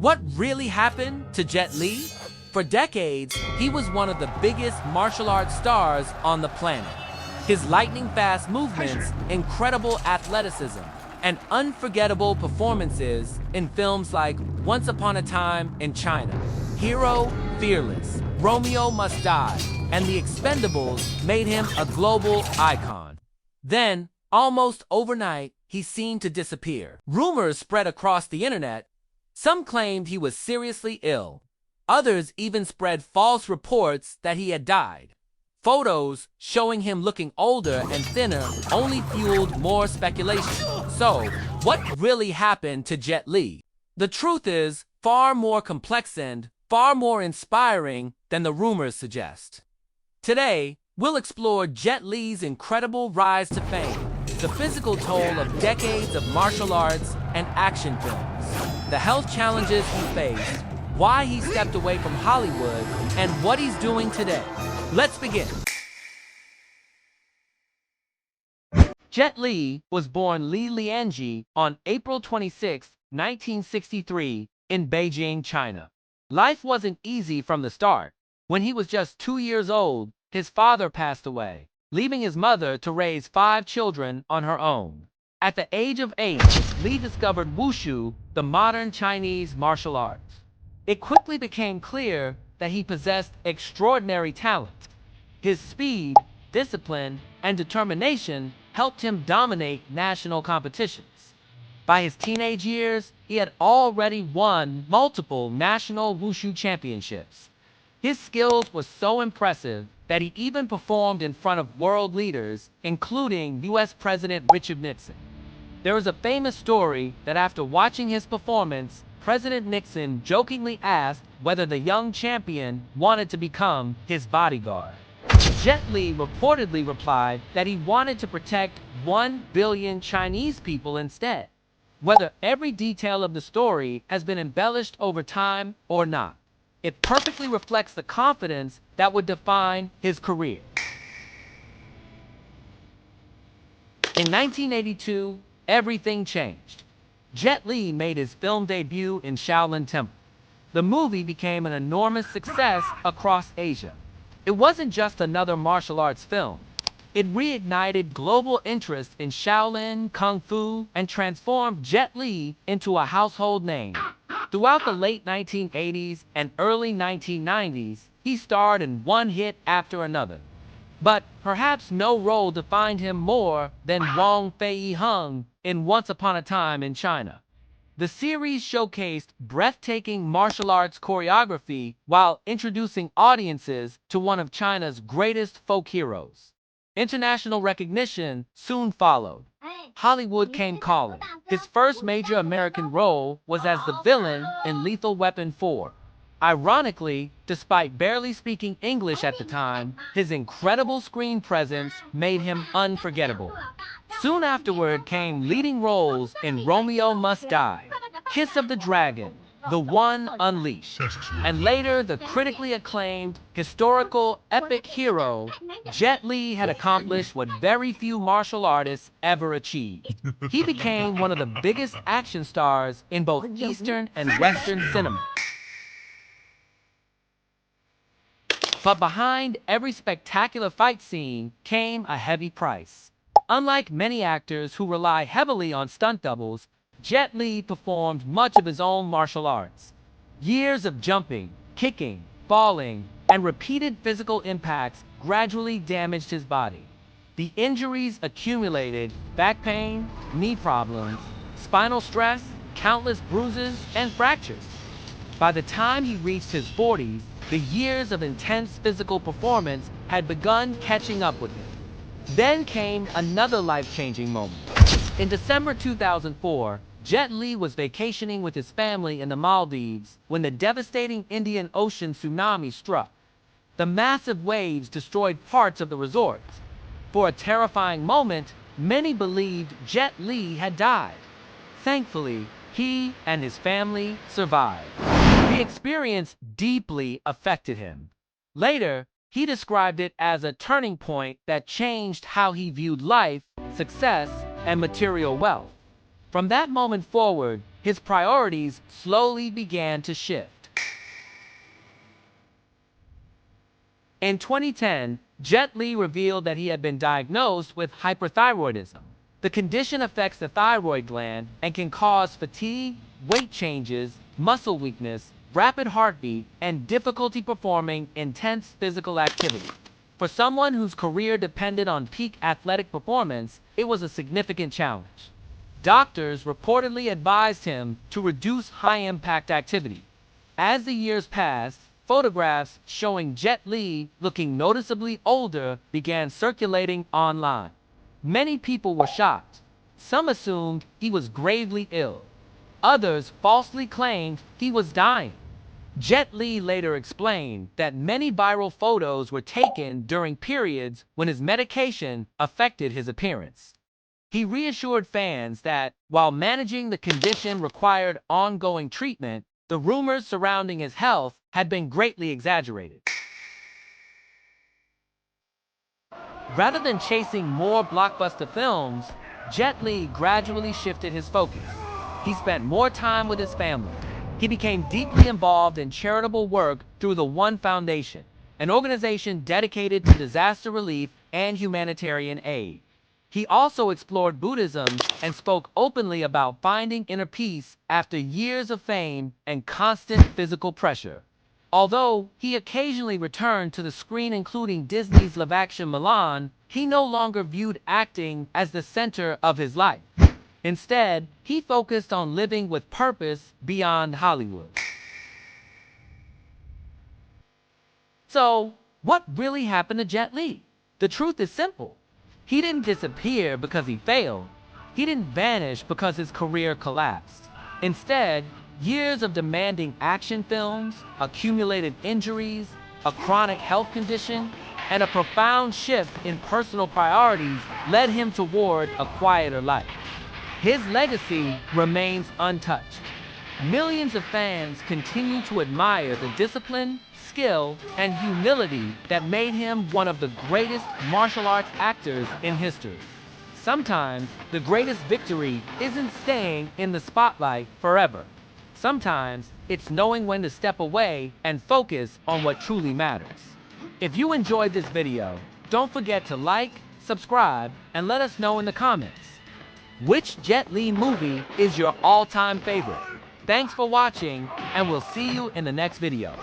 What really happened to Jet Li? For decades, he was one of the biggest martial arts stars on the planet. His lightning-fast movements, incredible athleticism, and unforgettable performances in films like Once Upon a Time in China, Hero, Fearless, Romeo Must Die, and The Expendables made him a global icon. Then, almost overnight, he seemed to disappear. Rumors spread across the internet. Some claimed he was seriously ill. Others even spread false reports that he had died. Photos showing him looking older and thinner only fueled more speculation. So, what really happened to Jet Li? The truth is far more complex and far more inspiring than the rumors suggest. Today, we'll explore Jet Li's incredible rise to fame, the physical toll of decades of martial arts and action films, the health challenges he faced, why he stepped away from Hollywood, and what he's doing today. Let's begin. Jet Li was born Li Lianji on April 26, 1963, in Beijing, China. Life wasn't easy from the start. When he was just 2 years old, his father passed away, leaving his mother to raise 5 children on her own. At the age of 8, Li discovered wushu, the modern Chinese martial arts. It quickly became clear that he possessed extraordinary talent. His speed, discipline, and determination helped him dominate national competitions. By his teenage years, he had already won multiple national wushu championships. His skills were so impressive that he even performed in front of world leaders, including US President Richard Nixon. There is a famous story that after watching his performance, President Nixon jokingly asked whether the young champion wanted to become his bodyguard. Jet Li reportedly replied that he wanted to protect 1 billion Chinese people instead. Whether every detail of the story has been embellished over time or not, it perfectly reflects the confidence that would define his career. In 1982, everything changed. Jet Li made his film debut in Shaolin Temple. The movie became an enormous success across Asia. It wasn't just another martial arts film. It reignited global interest in Shaolin, Kung Fu, and transformed Jet Li into a household name. Throughout the late 1980s and early 1990s, he starred in one hit after another. But perhaps no role defined him more than Wong Fei Hung in Once Upon a Time in China. The series showcased breathtaking martial arts choreography while introducing audiences to one of China's greatest folk heroes. International recognition soon followed. Hollywood came calling. His first major American role was as the villain in Lethal Weapon 4. Ironically, despite barely speaking English at the time, his incredible screen presence made him unforgettable. Soon afterward came leading roles in Romeo Must Die, Kiss of the Dragon, The One Unleashed, and later the critically acclaimed historical epic hero. Jet Li had accomplished what very few martial artists ever achieved. He became one of the biggest action stars in both Eastern and Western cinema. But behind every spectacular fight scene came a heavy price. Unlike many actors who rely heavily on stunt doubles, Jet Li performed much of his own martial arts. Years of jumping, kicking, falling, and repeated physical impacts gradually damaged his body. The injuries accumulated: back pain, knee problems, spinal stress, countless bruises, and fractures. By the time he reached his 40s, the years of intense physical performance had begun catching up with him. Then came another life-changing moment. In December 2004, Jet Li was vacationing with his family in the Maldives when the devastating Indian Ocean tsunami struck. The massive waves destroyed parts of the resort. For a terrifying moment, many believed Jet Li had died. Thankfully, he and his family survived. The experience deeply affected him. Later, he described it as a turning point that changed how he viewed life, success, and material wealth. From that moment forward, his priorities slowly began to shift. In 2010, Jet Li revealed that he had been diagnosed with hyperthyroidism. The condition affects the thyroid gland and can cause fatigue, weight changes, muscle weakness, rapid heartbeat, and difficulty performing intense physical activity. For someone whose career depended on peak athletic performance, it was a significant challenge. Doctors reportedly advised him to reduce high-impact activity. As the years passed, photographs showing Jet Li looking noticeably older began circulating online. Many people were shocked. Some assumed he was gravely ill. Others falsely claimed he was dying. Jet Li later explained that many viral photos were taken during periods when his medication affected his appearance. He reassured fans that, while managing the condition required ongoing treatment, the rumors surrounding his health had been greatly exaggerated. Rather than chasing more blockbuster films, Jet Li gradually shifted his focus. He spent more time with his family. He became deeply involved in charitable work through the One Foundation, an organization dedicated to disaster relief and humanitarian aid. He also explored Buddhism and spoke openly about finding inner peace after years of fame and constant physical pressure. Although he occasionally returned to the screen, including Disney's live-action Mulan, he no longer viewed acting as the center of his life. Instead, he focused on living with purpose beyond Hollywood. So, what really happened to Jet Li? The truth is simple. He didn't disappear because he failed. He didn't vanish because his career collapsed. Instead, years of demanding action films, accumulated injuries, a chronic health condition, and a profound shift in personal priorities led him toward a quieter life. His legacy remains untouched. Millions of fans continue to admire the discipline, skill, and humility that made him one of the greatest martial arts actors in history. Sometimes, the greatest victory isn't staying in the spotlight forever. Sometimes, it's knowing when to step away and focus on what truly matters. If you enjoyed this video, don't forget to like, subscribe, and let us know in the comments. Which Jet Li movie is your all-time favorite? Thanks for watching, and we'll see you in the next video.